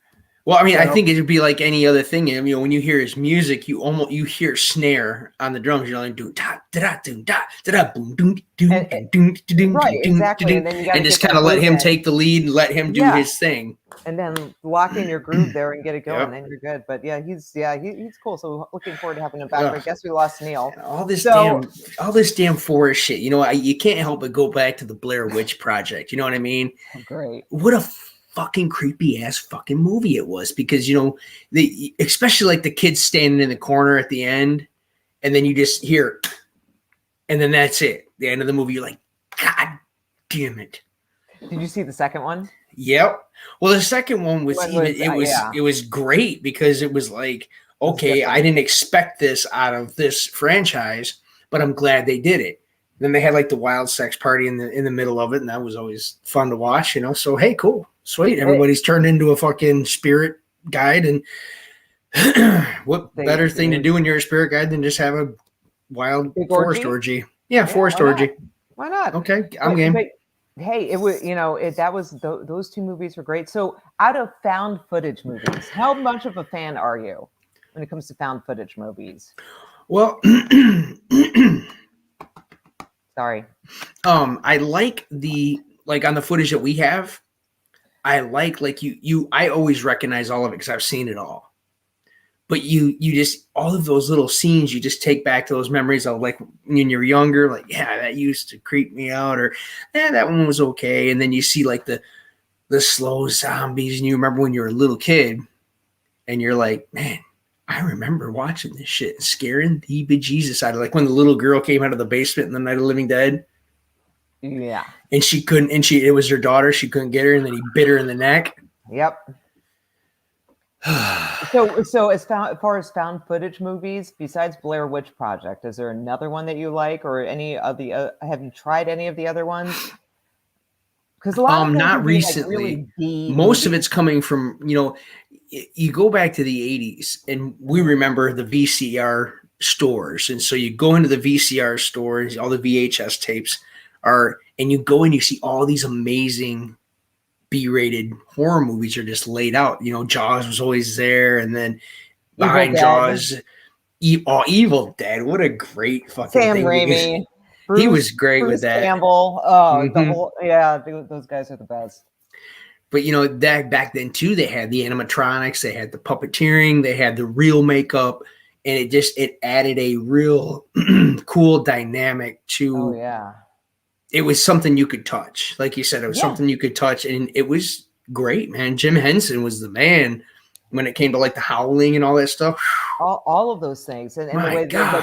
Well, I mean, I So- think it would be like any other thing. When you hear his music, you hear snare on the drums. You're like, do da da da da da boom doom doom And- doom doom right, exactly. And then you gotta and just get kind of that let him groove in. take the lead and let him do Yeah. his thing. And then lock in your groove there and get it going, Yep. then you're good. But yeah, he's cool. So looking forward to having him back. But I Ugh. guess we lost Neil. All this So- damn forest shit. You can't help but go back to the Blair Witch Project. You know what I mean? Oh, great. What a fucking creepy ass fucking movie it was, because especially like the kids standing in the corner at the end, and then you just hear, and then that's it. The end of the movie. You're like, God damn it. Did you see the second one? Yep. Well, the second one was yeah. it was great, because it was like, okay, different. I didn't expect this out of this franchise, but I'm glad they did it. Then they had like the wild sex party in the middle of it, and that was always fun to watch, So hey, cool, sweet, everybody's turned into a fucking spirit guide, and what better thing to do when you're a spirit guide than just have a wild Big forest orgy? orgy? Yeah, forest why not? orgy. Why not? Okay, I'm game. But, hey, it was those two movies were great. So out of found footage movies, how much of a fan are you when it comes to found footage movies? Well, Sorry. I like on the footage that we have, I like I always recognize all of it because I've seen it all. But you just, all of those little scenes, you just take back to those memories of like when you're younger, like, yeah, that used to creep me out, or that one was okay. And then you see like the slow zombies, and you remember when you were a little kid, and you're like, man, I remember watching this shit and scaring the bejesus out of, like when the little girl came out of the basement in the Night of the Living Dead. Yeah. And it was her daughter. She couldn't get her, and then he bit her in the neck. Yep. So as far as found footage movies, besides Blair Witch Project, is there another one that you like, or any of the? Have you tried any of the other ones? Because a lot of them not can be, like, recently. really deep Most of movies. it's coming from, you go back to the 80s, and we remember the VCR stores. And so you go into the VCR stores, all the VHS tapes and you go and you see all these amazing B-rated horror movies are just laid out. Jaws was always there, and then behind Dead. Jaws, Evil Dead. What a great fucking Sam thing. Raimi. He was great Bruce with that. Campbell. Oh, the whole dude, those guys are the best. But that back then too, they had the animatronics, they had the puppeteering, they had the real makeup, and it added a real cool dynamic to. Oh yeah. It was something you could touch, like you said. It was something you could touch, and it was great, man. Jim Henson was the man when it came to like the howling and all that stuff. All of those things, and the My way God.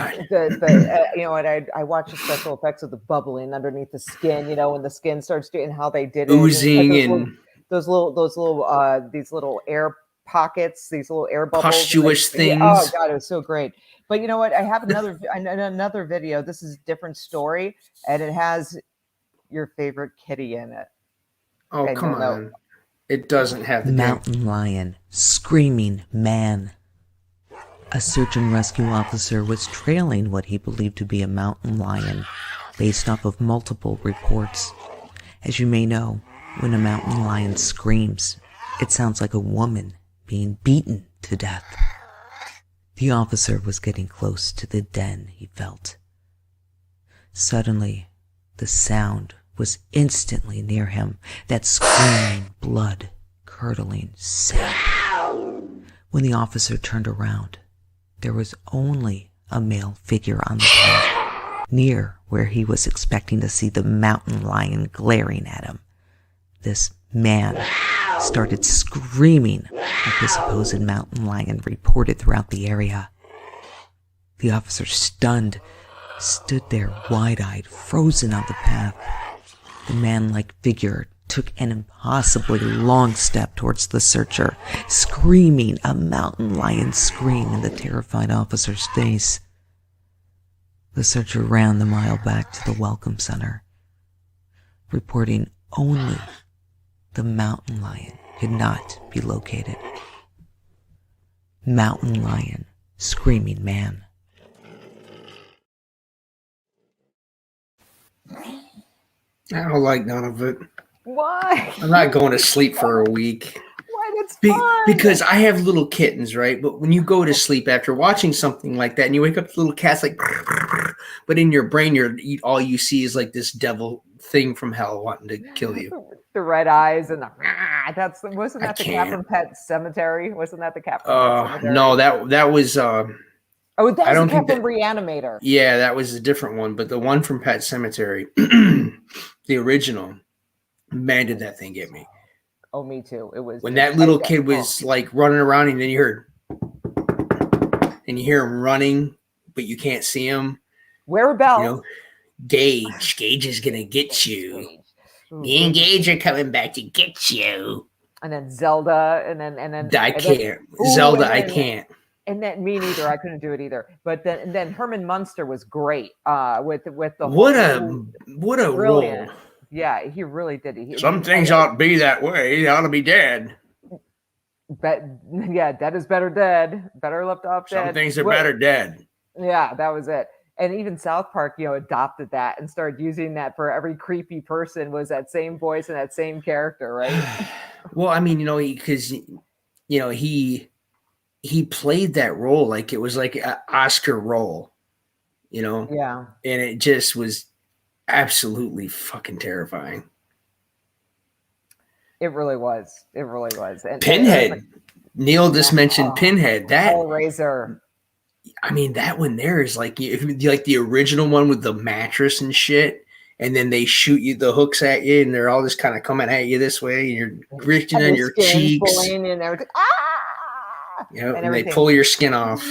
I watch the special effects of the bubbling underneath the skin, when the skin starts doing how they did it, Oozing and those little air pockets, these little air bubbles, Pustuous things. Oh God, it was so great. But you know what? I have another video. This is a different story, and it has your favorite kitty in it. Oh, Okay, come no. on. It doesn't have the Mountain lion, screaming man. A search and rescue officer was trailing what he believed to be a mountain lion based off of multiple reports. As you may know, when a mountain lion screams, it sounds like a woman being beaten to death. The officer was getting close to the den, he felt. Suddenly, the sound was instantly near him, that screaming, blood-curdling sound. When the officer turned around, there was only a male figure on the path, near where he was expecting to see the mountain lion glaring at him. This man started screaming like the supposed mountain lion reported throughout the area. The officer, stunned, stood there wide-eyed, frozen on the path. The man-like figure took an impossibly long step towards the searcher, screaming a mountain lion scream in the terrified officer's face. The searcher ran the mile back to the welcome center, reporting only the mountain lion could not be located. Mountain lion, screaming man. I don't like none of it. Why? I'm not going to sleep for a week. Why? That's fun. Because I have little kittens, right? But when you go to sleep after watching something like that and you wake up to little cats like, but in your brain, all you see is like this devil thing from hell wanting to kill you. The red eyes and the wasn't that the cat can't. from Pet Cemetery? Wasn't that the cat from Pet Cemetery? No, that was Oh, I that was don't the cat think from Reanimator. yeah, that was a different one. But the one from Pet Cemetery, the original, man, did that thing get me. Oh, me too. It was When that little kid was like running around and then you heard and you hear him running, but you can't see him. Wear a belt. You know, Gage is gonna get you. Me and Gage are coming back to get you. And then Zelda, and then I can't. Zelda, I can't. And then me neither. I couldn't do it either. But then Herman Munster was great. With the What a brilliant. role. Yeah, he really did. Some things ought to be that way. They ought to be dead. Dead is better dead. Better left off dead. Some things are better dead. Yeah, that was it. And even South Park, adopted that and started using that for every creepy person was that same voice and that same character, right? Well, I mean, because he played that role like it was like an Oscar role, Yeah. and it just was absolutely fucking terrifying. It really was. It really was. And Pinhead. Neil just mentioned Pinhead. That Hellraiser. I mean, that one there is like the original one with the mattress and shit, and then they shoot you the hooks at you, and they're all just kind of coming at you this way, and you're reaching on your cheeks, and everything. And they pull your skin off.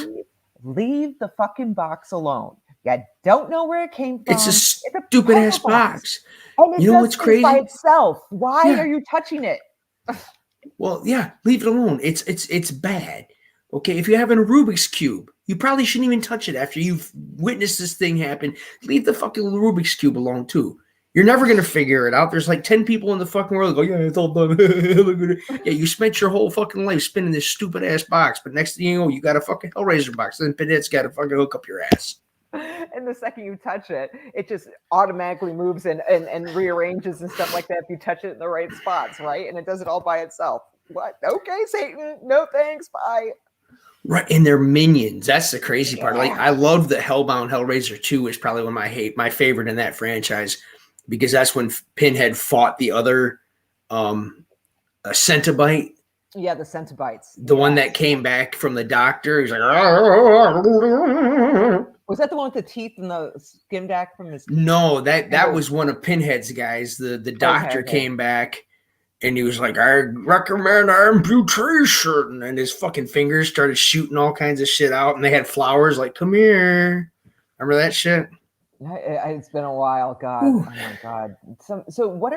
Leave the fucking box alone. You don't know where it came from. It's a stupid ass box. And you know what's crazy? By itself. Why are you touching it? Well, yeah, leave it alone. It's bad. Okay, if you're having a Rubik's Cube, you probably shouldn't even touch it after you've witnessed this thing happen. Leave the fucking Rubik's Cube alone, too. You're never going to figure it out. There's like 10 people in the fucking world that go, yeah, it's all done. Yeah, you spent your whole fucking life spinning this stupid-ass box, but next thing you know, you got a fucking Hellraiser box. Then Pinhead's got to fucking hook up your ass. And the second you touch it, it just automatically moves and rearranges and stuff like that if you touch it in the right spots, right? And it does it all by itself. What? Okay, Satan. No thanks. Bye. Right, and they're minions. That's the crazy part. Like, I love that Hellbound Hellraiser 2 is probably one of my favorite in that franchise, because that's when Pinhead fought the other Centibite. Yeah, the Centibites. The one that came back from the doctor. He's like, was that the one with the teeth and the skin back from his? No, that was one of Pinhead's guys. The doctor came back. And he was like, I recommend amputation. And his fucking fingers started shooting all kinds of shit out. And they had flowers like, come here. Remember that shit? It's been a while. God. Ooh. Oh, my God. So what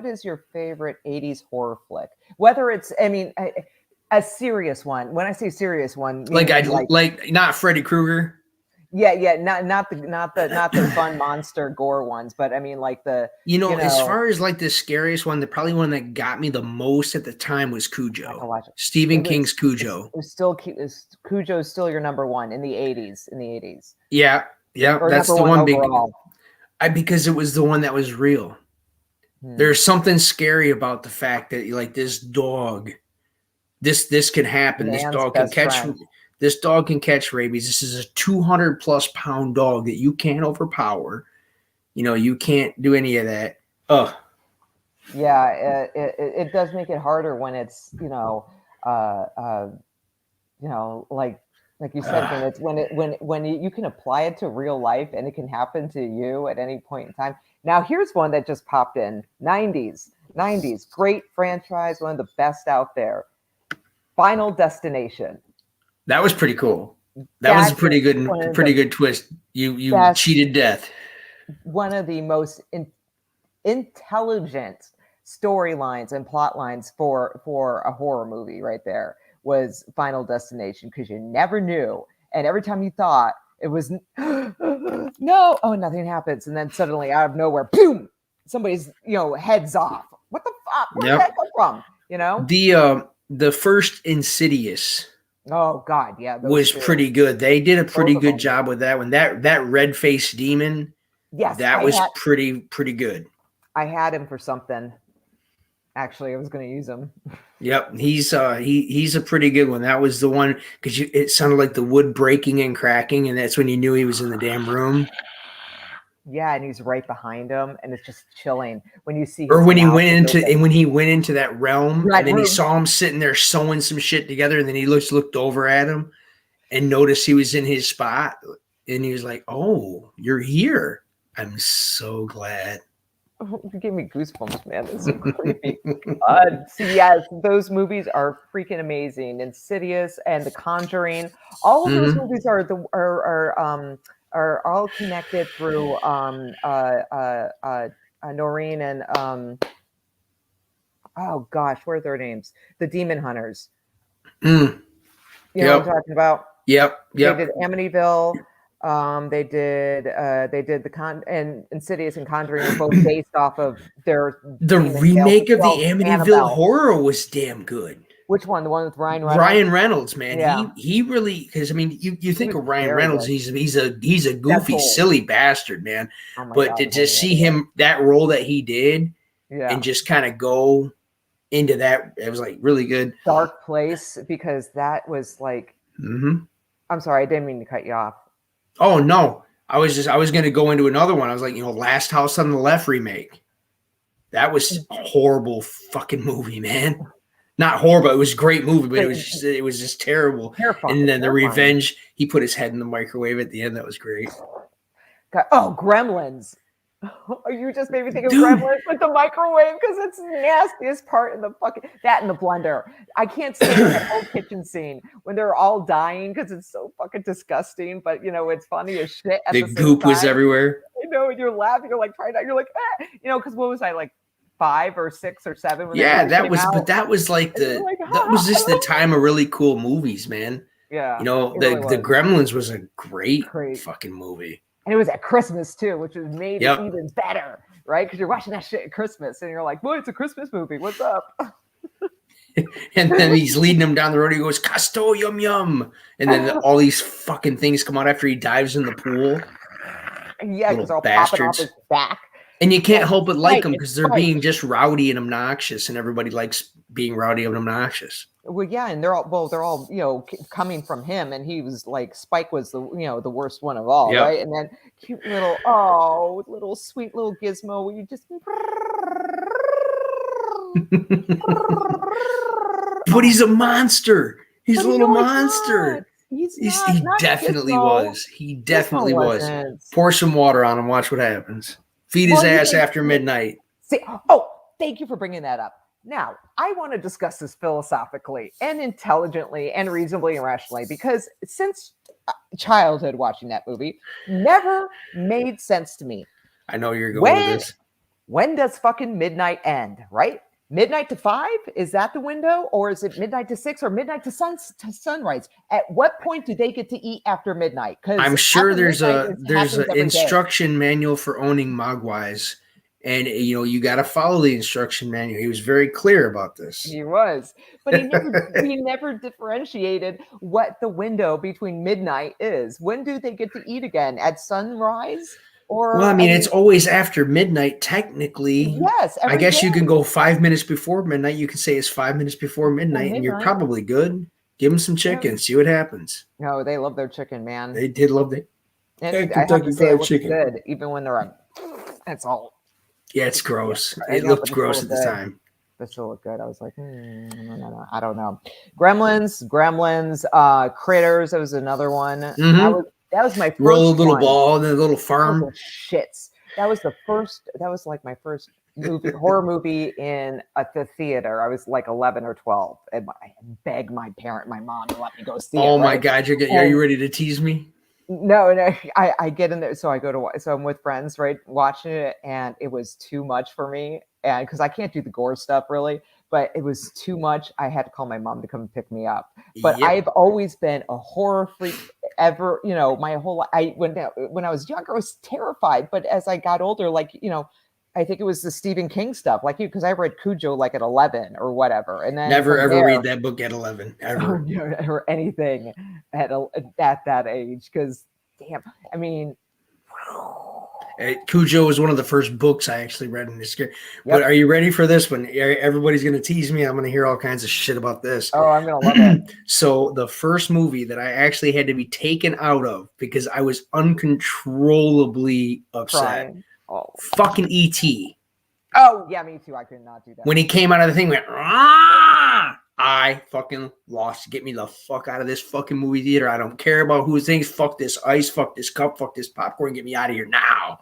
is your favorite 80s horror flick? Whether it's, a serious one. When I say serious one. Like not Freddy Krueger. Yeah, not the fun monster gore ones, but like the as far as like the scariest one, probably one that got me the most at the time was Cujo. Stephen King's Cujo. Cujo's still your number one in the 80s. Yeah, that's the one because it was the one that was real. There's something scary about the fact that like this dog, this can happen. This dog can catch. This dog can catch rabies. This is a 200+ pound dog that you can't overpower. You can't do any of that. Ugh. Yeah, it does make it harder when it's like you said, when you can apply it to real life and it can happen to you at any point in time. Now here's one that just popped in. 90s, great franchise, one of the best out there. Final Destination. That was pretty cool. That was a pretty good twist. You cheated death. One of the most intelligent storylines and plot lines for a horror movie right there was Final Destination, because you never knew. And every time you thought it was no, oh, nothing happens. And then suddenly out of nowhere, boom, somebody's, heads off. What the fuck? Where did that come from? The first Insidious Oh God, yeah. was two. pretty good. They did a pretty Both of good them, job with that one. That red-faced demon, Yes. that was pretty good. I had him for something. Actually, I was going to use him. Yep, he's a pretty good one. That was the one, because it sounded like the wood breaking and cracking, and that's when you knew he was in the damn room. Yeah, and he's right behind him, and it's just chilling when you see. Or when he went into that realm, Right, and then he saw him sitting there sewing some shit together, and then he looked over at him and noticed he was in his spot, and he was like, "Oh, you're here. I'm so glad." You gave me goosebumps, man. It's so creepy. God. So yes, those movies are freaking amazing. Insidious and The Conjuring. All of those movies are all connected through Noreen and oh gosh, what are their names? The Demon Hunters. You know what I'm talking about? Yep. They did Amityville. They did and Insidious and Conjuring are both based off of the remake of the Amityville Horror was damn good. Which one? The one with Ryan Reynolds? Ryan Reynolds, man. Yeah. He really, because I mean, you think of Ryan Reynolds, he's a goofy, silly bastard, man. Oh my but God, to just see him, that role that he did, and just kind of go into that, it was like really good. Dark place, because that was like I'm sorry, I didn't mean to cut you off. Oh no. I was going to go into another one. I was like, Last House on the Left remake. That was a horrible fucking movie, man. Not horrible. It was a great movie, but it was just terrible. Terrifying, and then the revenge, he put his head in the microwave at the end. That was great. God. Oh, Gremlins. You just made me think of Gremlins with the microwave, because it's the nastiest part in the fucking, that and the blender. I can't stand that whole kitchen scene when they're all dying, because it's so fucking disgusting. But it's funny as shit. The goop was everywhere. And you're laughing. You're like trying to. You're like, because what was I like? 5 or 6 or 7 when that was out. But that was like that was just the time of really cool movies, man. Yeah, the Gremlins was a great fucking movie, and it was at Christmas too, which was made it even better, right? Because you're watching that shit at Christmas and you're like, boy, it's a Christmas movie, what's up? And then he's leading him down the road. He goes, "Casto, yum yum," and then all these fucking things come out after he dives in the pool. Yeah, because all popping off his back. And you can't help but like them, because they're being just rowdy and obnoxious, and everybody likes being rowdy and obnoxious. Well, yeah, and they're all coming from him, and he was like, Spike was the the worst one of all, right? And then cute little sweet little Gizmo, where you just but he's a monster. He's a little monster. He definitely was. He definitely was. Pour some water on him. Watch what happens. Feed his ass after midnight. Thank you for bringing that up. Now, I want to discuss this philosophically and intelligently and reasonably and rationally, because since childhood watching that movie never made sense to me. I know you're going with this. When does fucking midnight end, right? Midnight to 5? Is that the window? Or is it midnight to 6 or midnight to sunrise? At what point do they get to eat after midnight? Because I'm sure there's an instruction manual for owning Mogwais. And, you got to follow the instruction manual. He was very clear about this. He was. But he never differentiated what the window between midnight is. When do they get to eat again? At sunrise? It's always after midnight, technically. Yes. I guess you can go 5 minutes before midnight. You can say it's 5 minutes before midnight, and you're probably good. Give them some chicken, see what happens. No, they love their chicken, man. They did love it. Kentucky Fried Chicken. Good, even when they're that's all. Yeah, it's gross. It looked gross at the time. They still look good. I was like, no, I don't know. Gremlins, Critters. That was another one. That was my first roll a little ball in a little farm. Shits. That was like my first horror movie in the theater. I was like 11 or 12, and I begged my mom to let me go see it. Oh my God, are you ready to tease me? No, I get in there. So I go to, so I'm with friends, right, watching it, and it was too much for me. and because I can't do the gore stuff really, but it was too much. I had to call my mom to come and pick me up. But Yep. I've always been a horror freak. Ever, my whole life. When I was younger, I was terrified. But as I got older, like I think it was the Stephen King stuff, like you, because I read Cujo like at 11 or whatever, and then Never ever there, read that book at 11 ever. or anything at that age. Because damn, I mean. Cujo was one of the first books I actually read in this year. But are you ready for this one? Everybody's going to tease me. I'm going to hear all kinds of shit about this. Oh, I'm going to love it. So the first movie that I actually had to be taken out of because I was uncontrollably upset. Crying. Oh. Fucking E.T. Oh, yeah, me too. I could not do that. When he came out of the thing, went, "Rah!" I fucking lost. Get me the fuck out of this fucking movie theater. I don't care about who thinks. Fuck this ice. Fuck this cup. Fuck this popcorn. Get me out of here now.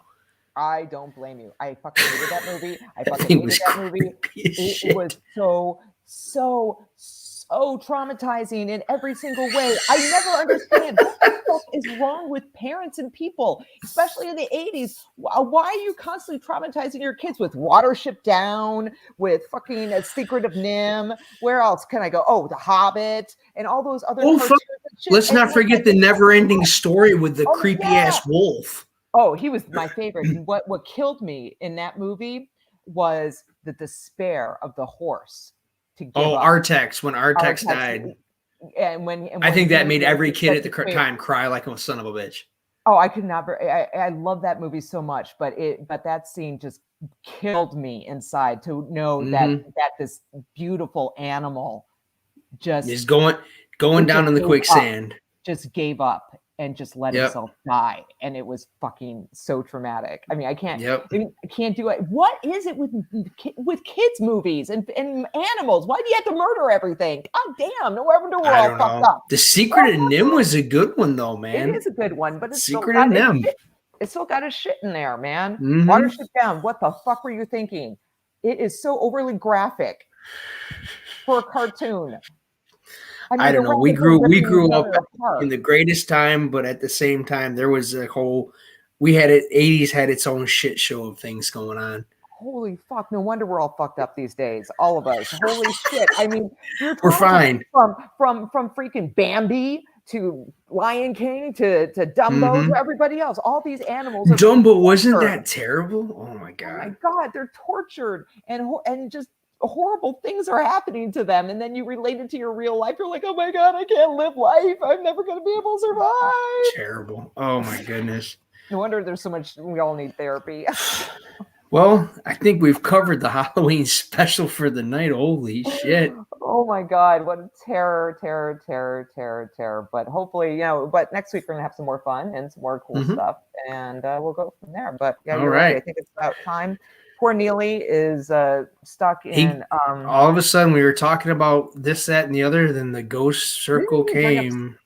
I don't blame you. I fucking hated that movie. I fucking It hated was that movie. It was so traumatizing in every single way. I never understand what the fuck is wrong with parents and people, especially in the 80s. Why are you constantly traumatizing your kids with Watership Down, with fucking A Secret of Nim? Where else can I go? Oh, The Hobbit and all those other cartoons and shit. Let's not forget the never-ending story with the Oh, creepy-ass wolf. Oh, he was my favorite. And what killed me in that movie was the despair of the horse to give up. Artax, when Artax died. And I think that made every kid at the time cry like a son of a bitch. Oh, I could not. I love that movie so much, but that scene just killed me inside to know that this beautiful animal just is going down in the quicksand. Just gave up and just let himself die, and it was fucking so traumatic. I mean, I can't do it. What is it with kids movies and animals? Why do you have to murder everything? God damn! No wonder we're all fucked up. The Secret of Nim was a good one, though, man. It is a good one, but it's Secret of Nim. It's still got a shit in there, man. Mm-hmm. Watership Down. What the fuck were you thinking? It is so overly graphic for a cartoon. I don't know. We grew up in the greatest time, but at the same time, there was a whole. We had it. 80s had its own shit show of things going on. Holy fuck! No wonder we're all fucked up these days. All of us. Holy shit! I mean, we're fine. From freaking Bambi to Lion King to Dumbo to everybody else. All these animals. Dumbo wasn't that terrible? Oh my god! Oh my god! They're tortured and just. Horrible things are happening to them, and then you relate it to your real life. You're like, oh my god, I can't live life. I'm never going to be able to survive. Terrible. Oh my goodness. No wonder there's so much. We all need therapy. Well, I think we've covered the Halloween special for the night. Holy shit. Oh my god, what a terror. But hopefully, but next week we're gonna have some more fun and some more cool stuff, and we'll go from there. But yeah, you're right. I think it's about time. Poor Neely is stuck in. All of a sudden, we were talking about this, that, and the other. Then the ghost circle came.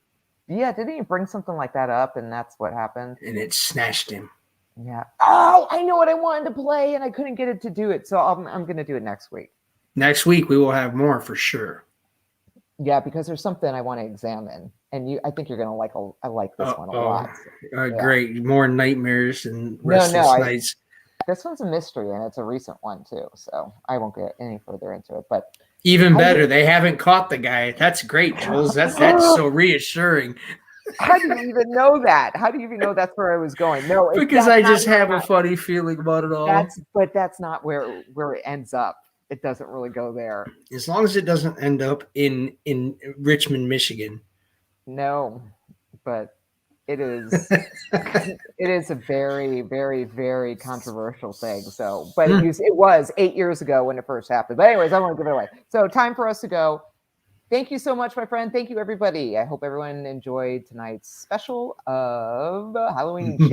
Didn't he bring something like that up? And that's what happened. And it snatched him. Yeah. Oh, I know what I wanted to play, and I couldn't get it to do it. So I'm going to do it next week. Next week, we will have more for sure. Yeah, because there's something I want to examine, and I think you're going to like. I like this one a lot. So, great, more nightmares and restless nights. This one's a mystery, and it's a recent one too, so I won't get any further into it. But even better, they haven't caught the guy. That's great, Jules. That's so reassuring. How do you even know that? How do you even know that's where I was going? No, because I just have a funny feeling about it all. That's not where it ends up. It doesn't really go there. As long as it doesn't end up in Richmond, Michigan. No, but it is. It is a very, very, very controversial thing. So, but it was 8 years ago when it first happened. But anyways, I won't give it away. So, time for us to go. Thank you so much, my friend. Thank you, everybody. I hope everyone enjoyed tonight's special of Halloween. We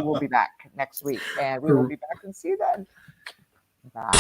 will be back next week, and we will be back and see you then. Bye.